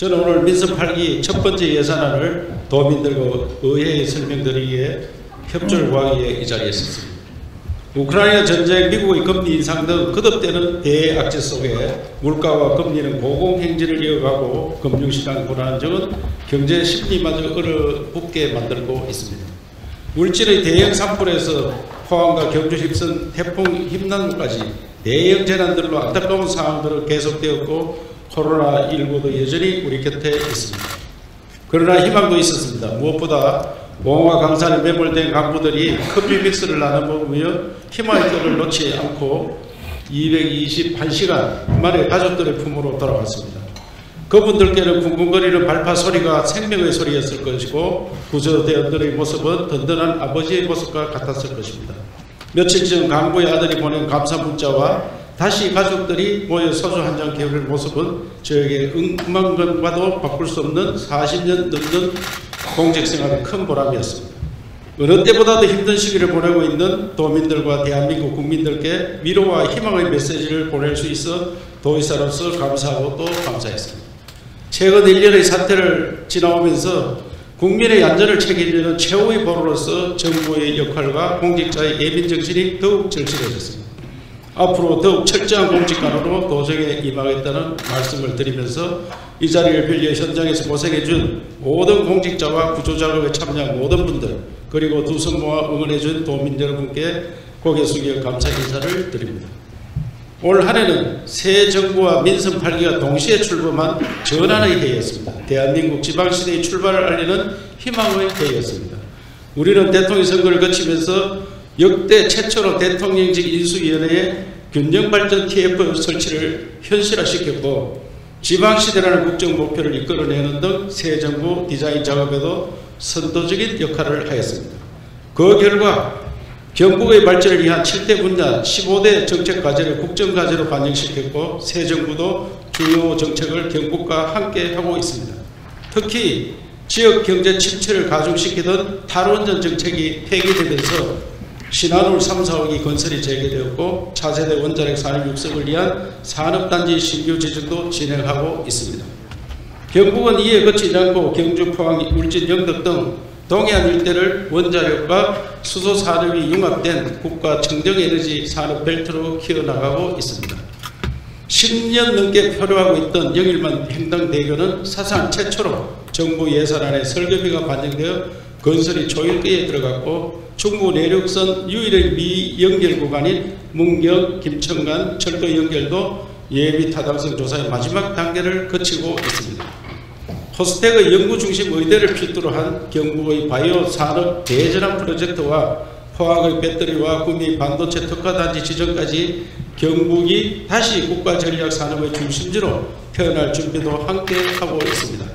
저는 오늘 민선 8기 첫 번째 예산안을 도민들과 의회에 설명드리기 위해 협조를 구하기 위해 이 자리에 있었습니다. 우크라이나 전쟁, 미국의 금리 인상 등 거듭되는 대악재 속에 물가와 금리는 고공행진을 이어가고 금융시장 불안정은 경제 심리마저 얼어붙게 만들고 있습니다. 물질의 대형 산불에서 포항과 경주 휩쓴 태풍 힘난로까지 대형 재난들로 안타까운 상황들은 계속되었고 코로나19도 여전히 우리 곁에 있습니다. 그러나 희망도 있었습니다. 무엇보다 봉화 강산에 매몰된 간부들이 커피 믹스를 나눠 먹으며 희망의 끈을 놓지 않고 221시간 만에 가족들의 품으로 돌아갔습니다. 그분들께는 쿵쿵거리는 발파 소리가 생명의 소리였을 것이고 구조대원들의 모습은 든든한 아버지의 모습과 같았을 것입니다. 며칠 전 간부의 아들이 보낸 감사 문자와 다시 가족들이 모여 소주 한 잔 기울일 모습은 저에게 음악건과도 바꿀 수 없는 40년 넘는 공직생활의 큰 보람이었습니다. 어느 때보다도 힘든 시기를 보내고 있는 도민들과 대한민국 국민들께 위로와 희망의 메시지를 보낼 수 있어 도의사로서 감사하고 또 감사했습니다. 최근 1년의 사태를 지나오면서 국민의 안전을 책임지는 최후의 보루로서 정부의 역할과 공직자의 예민정신이 더욱 절실해졌습니다. 앞으로 더욱 철저한 공직관으로 도정에 임하겠다는 말씀을 드리면서 이 자리를 빌려 현장에서 고생해준 모든 공직자와 구조작업에 참여한 모든 분들 그리고 두 손 모아 응원해준 도민 여러분께 고개 숙여 감사 인사를 드립니다. 올 한 해는 새 정부와 민선 8기가 동시에 출범한 전환의 해였습니다. 대한민국 지방시대의 출발을 알리는 희망의 해였습니다. 우리는 대통령 선거를 거치면서 역대 최초로 대통령직 인수위원회에 균형발전 TF 설치를 현실화시켰고 지방시대라는 국정 목표를 이끌어내는 등 새 정부 디자인 작업에도 선도적인 역할을 하였습니다. 그 결과 경북의 발전을 위한 7대 분야 15대 정책 과제를 국정과제로 반영시켰고 새 정부도 주요 정책을 경북과 함께 하고 있습니다. 특히 지역 경제 침체를 가중시키던 탈원전 정책이 폐기되면서 신한울 3, 4호기 건설이 재개되었고 차세대 원자력 산업 육성을 위한 산업단지 신규 지정도 진행하고 있습니다. 경북은 이에 그치지 않고 경주, 포항, 울진, 영덕 등 동해안 일대를 원자력과 수소 산업이 융합된 국가 청정에너지 산업 벨트로 키워나가고 있습니다. 10년 넘게 표류하고 있던 영일만 횡단대교는 사상 최초로 정부 예산안에 설계비가 반영되어 건설이 초일기에 들어갔고 중부 내륙선 유일의 미연결 구간인 문경, 김천간 철도 연결도 예비 타당성 조사의 마지막 단계를 거치고 있습니다. 포스텍의 연구 중심 의대를 필두로 한 경북의 바이오 산업 대전환 프로젝트와 포항의 배터리와 구미 반도체 특화단지 지정까지 경북이 다시 국가 전략 산업의 중심지로 태어날 준비도 함께 하고 있습니다.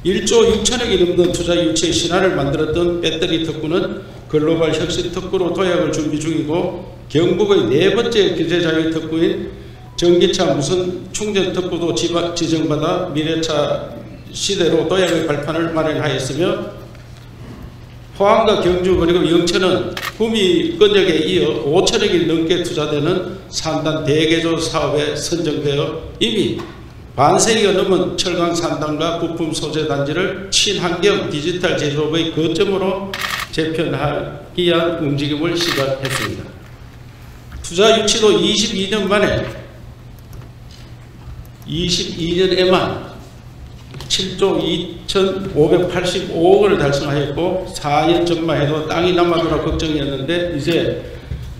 1조 6천억이 넘는 투자 유치의 신화를 만들었던 배터리 특구는 글로벌 혁신 특구로 도약을 준비 중이고 경북의 네 번째 규제자율 특구인 전기차 무선 충전 특구도 지정받아 미래차 시대로 도약의 발판을 마련하였으며 포항과 경주 그리고 영천은 구미 건역에 이어 5천억이 넘게 투자되는 산단 대개조 사업에 선정되어 이미 반세기가 넘은 철강 산단과 부품 소재 단지를 친환경 디지털 제조업의 거점으로 재편하기 위한 움직임을 시작했습니다. 투자 유치도 22년에만 7조 2,585억 원을 달성하였고 4년 전만 해도 땅이 남아도록 걱정이었는데 이제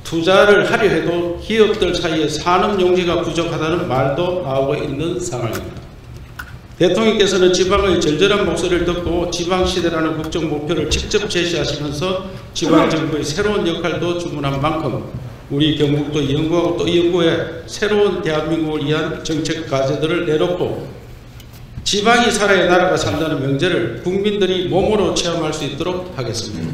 투자를 하려 해도 기업들 사이에 산업 용지가 부족하다는 말도 나오고 있는 상황입니다. 대통령께서는 지방의 절절한 목소리를 듣고 지방시대라는 국정 목표를 직접 제시하시면서 지방정부의 새로운 역할도 주문한 만큼 우리 경북도 연구하고 또 연구에 새로운 대한민국을 위한 정책 과제들을 내놓고 지방이 살아야 나라가 산다는 명제를 국민들이 몸으로 체험할 수 있도록 하겠습니다.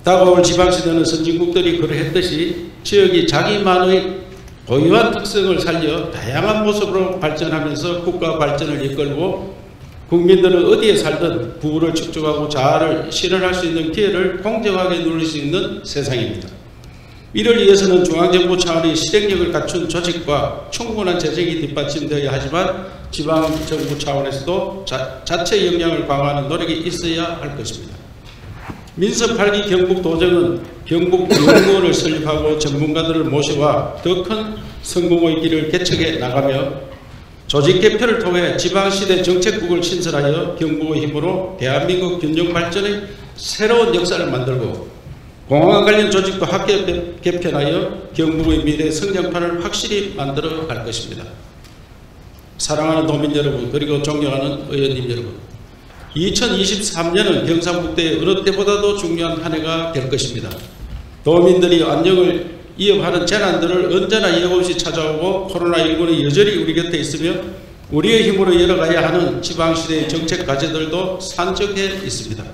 다가올 지방시대는 선진국들이 그러했듯이 지역이 자기만의 고유한 특성을 살려 다양한 모습으로 발전하면서 국가 발전을 이끌고 국민들은 어디에 살든 부를 축적하고 자아를 실현할 수 있는 기회를 공정하게 누릴 수 있는 세상입니다. 이를 위해서는 중앙정부 차원의 실행력을 갖춘 조직과 충분한 재정이 뒷받침되어야 하지만 지방정부 차원에서도 자체 역량을 강화하는 노력이 있어야 할 것입니다. 민서 8기 경북도정은 경북연구원을 설립하고 전문가들을 모셔와 더 큰 성공의 길을 개척해 나가며 조직 개편을 통해 지방시대 정책국을 신설하여 경북의 힘으로 대한민국 균형 발전의 새로운 역사를 만들고 공항 관련 조직도 합계 개편하여 경북의 미래 성장판을 확실히 만들어 갈 것입니다. 사랑하는 도민 여러분, 그리고 존경하는 의원님 여러분, 2023년은 경상북도의 어느 때보다도 중요한 한 해가 될 것입니다. 도민들이 안정을 위협하는 재난들을 언제나 예고 없이 찾아오고 코로나19는 여전히 우리 곁에 있으며 우리의 힘으로 열어가야 하는 지방시대의 정책 과제들도 산적해 있습니다.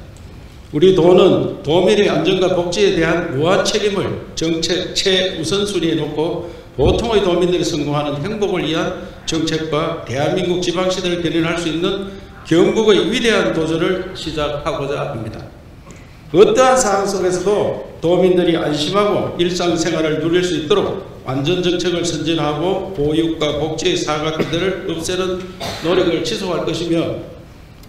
우리 도는 도민의 안전과 복지에 대한 무한 책임을 정책 최우선순위에 놓고 보통의 도민들이 성공하는 행복을 위한 정책과 대한민국 지방시대를 견인할 수 있는 경북의 위대한 도전을 시작하고자 합니다. 어떠한 상황 속에서도 도민들이 안심하고 일상생활을 누릴 수 있도록 안전정책을 선진하고 보육과 복지의 사각지대를 없애는 노력을 지속할 것이며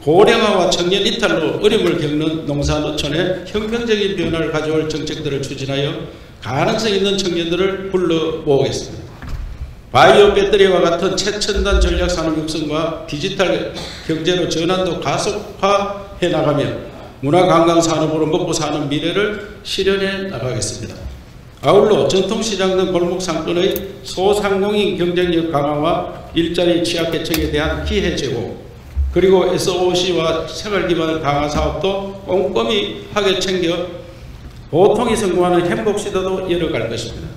고령화와 청년 이탈로 어려움을 겪는 농사노천에 혁명적인 변화를 가져올 정책들을 추진하여 가능성 있는 청년들을 불러 모으겠습니다. 바이오 배터리와 같은 최첨단 전략 산업 육성과 디지털 경제로 전환도 가속화해 나가며 문화관광산업으로 먹고 사는 미래를 실현해 나가겠습니다. 아울러 전통시장 등 골목상권의 소상공인 경쟁력 강화와 일자리 취약계층에 대한 기회 제공, 그리고 SOC와 생활기반 강화 사업도 꼼꼼히 하게 챙겨 보통이 성공하는 행복시대도 열어갈 것입니다.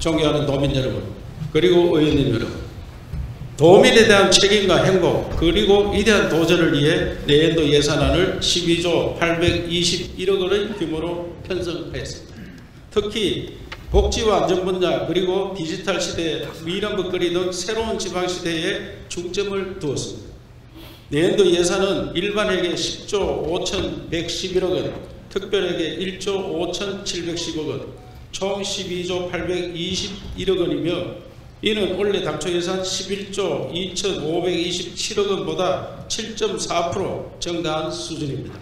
존경하는 도민 여러분, 그리고 의원님 여러분, 도민에 대한 책임과 행복, 그리고 위대한 도전을 위해 내년도 예산안을 12조 821억 원의 규모로 편성하였습니다. 특히 복지와 안전 분야, 그리고 디지털 시대, 미래 먹거리 등 새로운 지방시대에 중점을 두었습니다. 내년도 예산은 일반에게 10조 5,111억 원, 특별에게 1조 5,710억 원, 총 12조 821억 원이며 이는 원래 당초 예산 11조 2,527억 원보다 7.4% 증가한 수준입니다.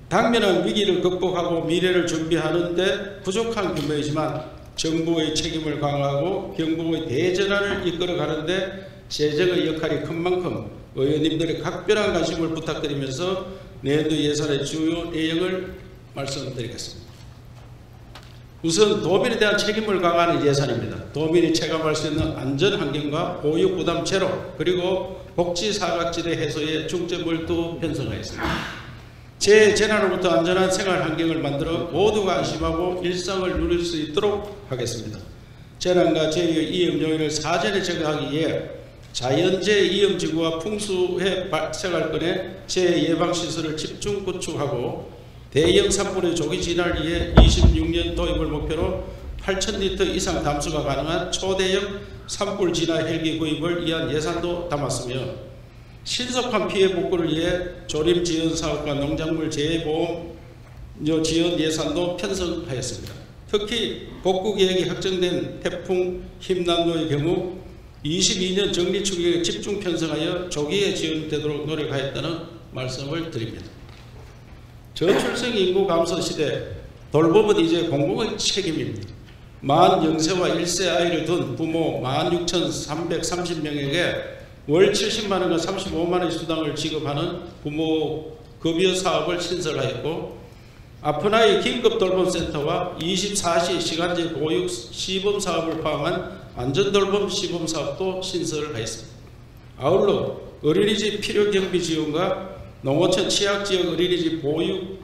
당면한 위기를 극복하고 미래를 준비하는 데 부족한 규모이지만 정부의 책임을 강화하고 경북의 대전환을 이끌어가는 데 재정의 역할이 큰 만큼 의원님들의 각별한 관심을 부탁드리면서 내년도 예산의 주요 내용을 말씀드리겠습니다. 우선 도민에 대한 책임을 강화하는 예산입니다. 도민이 체감할 수 있는 안전환경과 보육 부담 제로, 그리고 복지 사각지대 해소에 중점을 두 편성하였습니다. 재난으로부터 안전한 생활 환경을 만들어 모두가 안심하고 일상을 누릴 수 있도록 하겠습니다. 재난과 재해의 위험 요인을 사전에 제거하기 위해 자연재해 위험지구와 풍수해 발생할건에 재해 예방시설을 집중 구축하고 대형 산불의 조기 진화를 위해 26년 도입을 목표로 8,000리터 이상 담수가 가능한 초대형 산불 진화 헬기 구입을 위한 예산도 담았으며 신속한 피해 복구를 위해 조림 지원 사업과 농작물 재해보험 지원 예산도 편성하였습니다. 특히 복구 계획이 확정된 태풍 힘난도의 경우 22년 정리 추경에 집중 편성하여 조기에 지원되도록 노력하였다는 말씀을 드립니다. 저출생 인구 감소 시대, 돌봄은 이제 공공의 책임입니다. 만 0세와 1세 아이를 둔 부모 16,330명에게 월 70만 원과 35만 원의 수당을 지급하는 부모 급여 사업을 신설하였고, 아픈 아이 긴급 돌봄센터와 24시 시간제 보육 시범 사업을 포함한 안전돌봄 시범 사업도 신설하였습니다. 아울러 어린이집 필요경비 지원과 농어촌 취약지역 어린이집 보육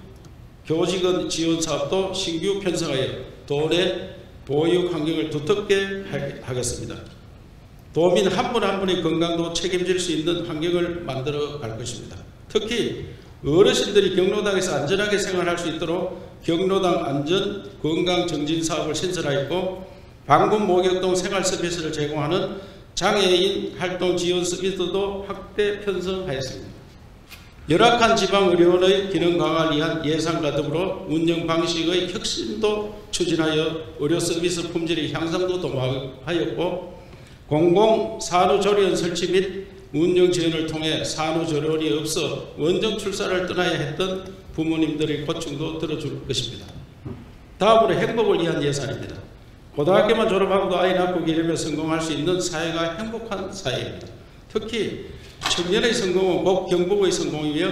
교직원 지원 사업도 신규 편성하여 도내 보육 환경을 두텁게 하겠습니다. 도민 한 분 한 분의 건강도 책임질 수 있는 환경을 만들어 갈 것입니다. 특히 어르신들이 경로당에서 안전하게 생활할 수 있도록 경로당 안전 건강 정진 사업을 신설하였고, 방문 목욕동 생활 서비스를 제공하는 장애인 활동 지원 서비스도 확대 편성하였습니다. 열악한 지방의료원의 기능 강화를 위한 예산과 더불어 운영 방식의 혁신도 추진하여 의료 서비스 품질의 향상도 도모하였고, 공공산후조리원 설치 및 운영 지원을 통해 산후조리원이 없어 원정 출산을 떠나야 했던 부모님들의 고충도 들어줄 것입니다. 다음으로 행복을 위한 예산입니다. 고등학교만 졸업하고도 아이 낳고 기르며 성공할 수 있는 사회가 행복한 사회입니다. 특히 청년의 성공은 곧 경북의 성공이며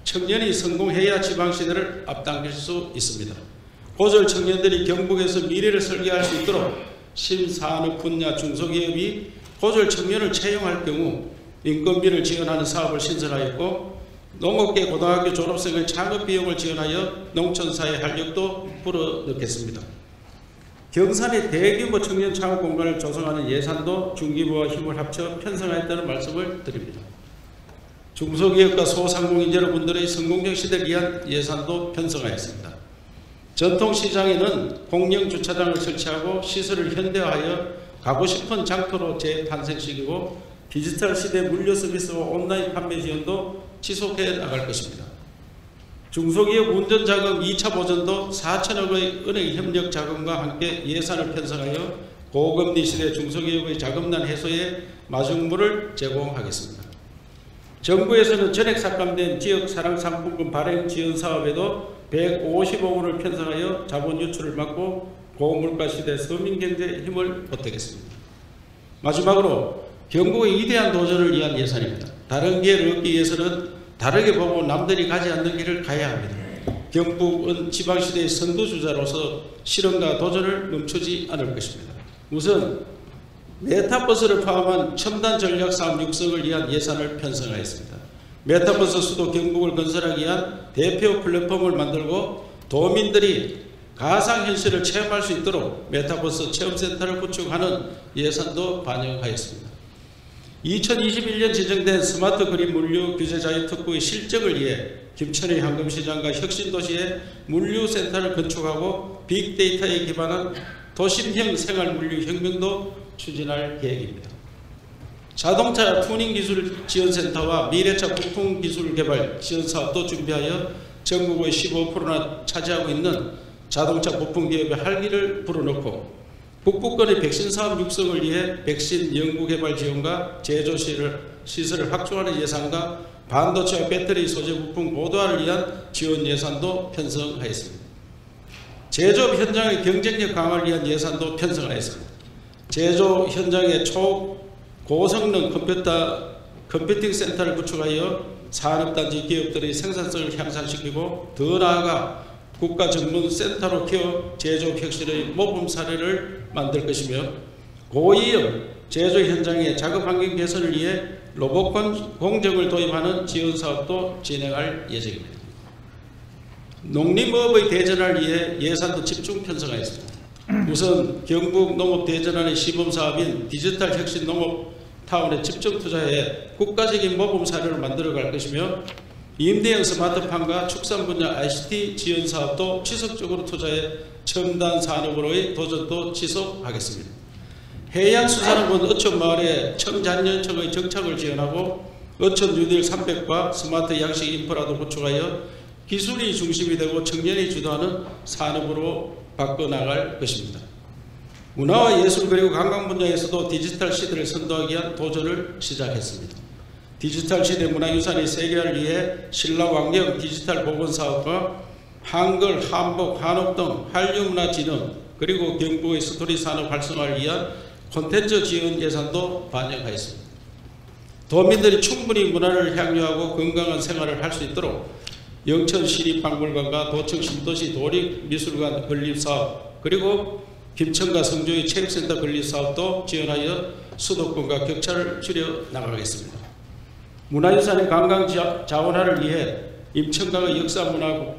청년이 성공해야 지방시대를 앞당길 수 있습니다. 고졸 청년들이 경북에서 미래를 설계할 수 있도록 신산업 분야 중소기업이 고졸 청년을 채용할 경우 인건비를 지원하는 사업을 신설하였고 농업계 고등학교 졸업생의 창업 비용을 지원하여 농촌사회 활력도 불어넣겠습니다. 경산의 대규모 청년 창업 공간을 조성하는 예산도 중기부와 힘을 합쳐 편성하였다는 말씀을 드립니다. 중소기업과 소상공인 여러분들의 성공적 시대를 위한 예산도 편성하였습니다. 전통시장에는 공영주차장을 설치하고 시설을 현대화하여 가고 싶은 장터로 재탄생시키고 디지털 시대 물류 서비스와 온라인 판매 지원도 지속해 나갈 것입니다. 중소기업 운전자금 2차 보전도 4천억의 은행 협력 자금과 함께 예산을 편성하여 고금리 시대 중소기업의 자금난 해소에 마중물을 제공하겠습니다. 정부에서는 전액 삭감된 지역 사랑 상품권 발행 지원 사업에도 150억 원을 편성하여 자본 유출을 막고 고물가 시대 서민경제에 힘을 보태겠습니다. 마지막으로 경북의 위대한 도전을 위한 예산입니다. 다른 기회를 얻기 위해서는 다르게 보고 남들이 가지 않는 길을 가야 합니다. 경북은 지방시대의 선두주자로서 실험과 도전을 멈추지 않을 것입니다. 우선 메타버스를 포함한 첨단 전략사업 육성을 위한 예산을 편성하였습니다. 메타버스 수도 경북을 건설하기 위한 대표 플랫폼을 만들고 도민들이 가상현실을 체험할 수 있도록 메타버스 체험센터를 구축하는 예산도 반영하였습니다. 2021년 지정된 스마트 그린 물류 규제 자유 특구의 실적을 위해 김천의 황금시장과 혁신도시에 물류센터를 건축하고 빅데이터에 기반한 도심형 생활물류 혁명도 추진할 계획입니다. 자동차 투닝기술 지원센터와 미래차 부품기술 개발 지원사업도 준비하여 전국의 15%나 차지하고 있는 자동차 부품기업의 활기를 불어넣고 북부권의 백신 사업 육성을 위해 백신 연구개발 지원과 제조 시설을 확충하는 예산과 반도체와 배터리 소재 부품 고도화를 위한 지원 예산도 편성하였습니다. 제조업 현장의 경쟁력 강화를 위한 예산도 편성하였습니다. 제조 현장의 초고성능 컴퓨팅 센터를 구축하여 산업단지 기업들의 생산성을 향상시키고 더 나아가 국가 전문 센터로 키워 제조업 혁신의 모범 사례를 만들 것이며 고위험 제조 현장의 작업 환경 개선을 위해 로봇 공정을 도입하는 지원 사업도 진행할 예정입니다. 농림업의 대전을 위해 예산도 집중 편성하였습니다. 우선 경북 농업 대전환의 시범사업인 디지털 혁신 농업타운에 집중 투자해 국가적인 모범 사례를 만들어갈 것이며 임대형 스마트팜과 축산 분야 ICT 지원 사업도 지속적으로 투자해 첨단 산업으로의 도전도 지속하겠습니다. 해양수산업은 어촌마을에 청자연청의 정착을 지원하고 어촌 뉴딜 300과 스마트 양식 인프라도 구축하여 기술이 중심이 되고 청년이 주도하는 산업으로 바꿔나갈 것입니다. 문화와 예술 그리고 관광 분야에서도 디지털 시대를 선도하기 위한 도전을 시작했습니다. 디지털 시대 문화유산의 세계화를 위해 신라왕경 디지털 복원사업과 한글, 한복, 한옥 등 한류문화진흥 그리고 경북의 스토리 산업 활성화를 위한 콘텐츠 지원 예산도 반영하였습니다. 도민들이 충분히 문화를 향유하고 건강한 생활을 할 수 있도록 영천 시립박물관과 도청 신도시 도립미술관 건립사업 그리고 김천과 성주의 체육센터 건립사업도 지원하여 수도권과 격차를 줄여 나가겠습니다. 문화유산의 관광 자원화를 위해 임천강의 역사문화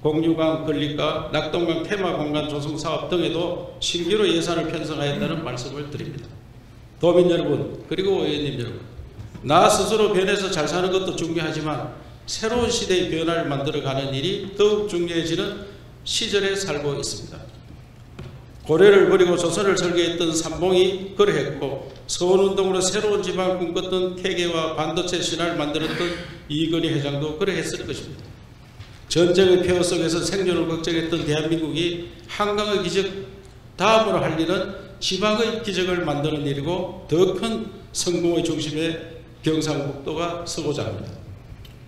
공유강 건립과 낙동강 테마공간 조성 사업 등에도 신규로 예산을 편성하였다는 말씀을 드립니다. 도민 여러분 그리고 의원님 여러분, 나 스스로 변해서 잘 사는 것도 중요하지만 새로운 시대의 변화를 만들어가는 일이 더욱 중요해지는 시절에 살고 있습니다. 고려를 버리고 조선을 설계했던 삼봉이 그러했고 서원운동으로 새로운 지방을 꿈꿨던 태계와 반도체 신화를 만들었던 이건희 회장도 그러했을 것입니다. 전쟁의 폐허 속에서 생존을 걱정했던 대한민국이 한강의 기적 다음으로 할 일은 지방의 기적을 만드는 일이고 더 큰 성공의 중심에 경상북도가 서고자 합니다.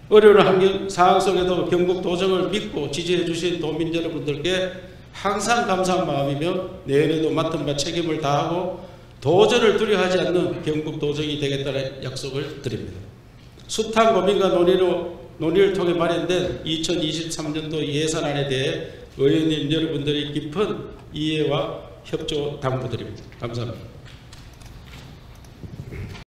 어려운 환경 상황 속에도 경북 도정을 믿고 지지해 주신 도민 여러분들께 항상 감사한 마음이며 내년에도 맡은 바 책임을 다하고 도전을 두려워하지 않는 경북 도정이 되겠다는 약속을 드립니다. 숱한 고민과 논의를 통해 마련된 2023년도 예산안에 대해 의원님 여러분들의 깊은 이해와 협조 당부드립니다. 감사합니다.